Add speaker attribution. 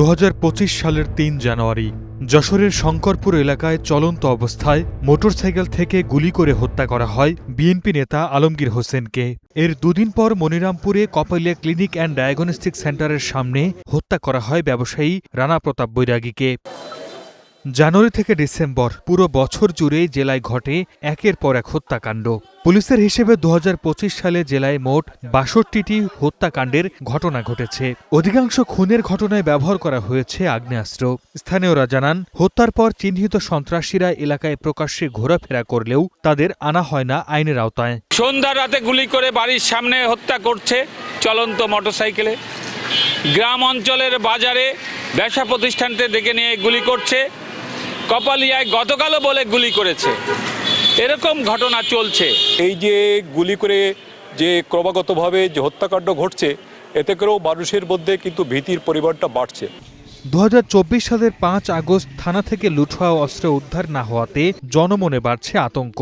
Speaker 1: 2025 সালের 3 জানুয়ারি যশোরের শঙ্করপুর এলাকায় চলন্ত অবস্থায় মোটরসাইকেল থেকে গুলি করে হত্যা করা হয় বিএনপি নেতা আলমগীর হোসেনকে। এর দুদিন পর মনিরামপুরে কপালিয়া ক্লিনিক অ্যান্ড ডায়াগনস্টিক সেন্টারের সামনে হত্যা করা হয় ব্যবসায়ী রানা প্রতাপ বৈরাগীকে। জানুয়ারি থেকে ডিসেম্বর পুরো বছর জুড়েই জেলায় ঘটে একের পর এক হত্যাকাণ্ড। পুলিশের হিসেবে 2025 সালে জেলায় মোট 62টি হত্যাকাণ্ডের ঘটনা ঘটেছে। অধিকাংশ খুনের ঘটনায় ব্যবহার করা হয়েছে আগ্নেয়াস্ত্র। স্থানীয়রা জানান, হত্যার পর চিহ্নিত সন্ত্রাসীরা এলাকায় প্রকাশ্যে ঘোরাফেরা করলেও তাদের আনা হয় না আইনের আওতায়।
Speaker 2: সন্ধ্যা রাতে গুলি করে বাড়ির সামনে হত্যা করছে চলন্ত মোটরসাইকেলে। গ্রাম অঞ্চলের বাজারে ব্যবসা প্রতিষ্ঠানকে ডেকে নিয়ে গুলি করছে। কপালিয়ায় গতকালও বলে গুলি করেছে। এরকম ঘটনা চলছে।
Speaker 3: এই যে গুলি করে যে ক্রমাগতভাবে যে হত্যাকাণ্ড ঘটছে, এতে করেও মানুষের মধ্যে কিন্তু ভীতির পরিমাণটা বাড়ছে।
Speaker 1: 2024 সালের 5 আগস্ট থানা থেকে লুট হওয়া অস্ত্র উদ্ধার না হওয়াতে জনমনে বাড়ছে আতঙ্ক।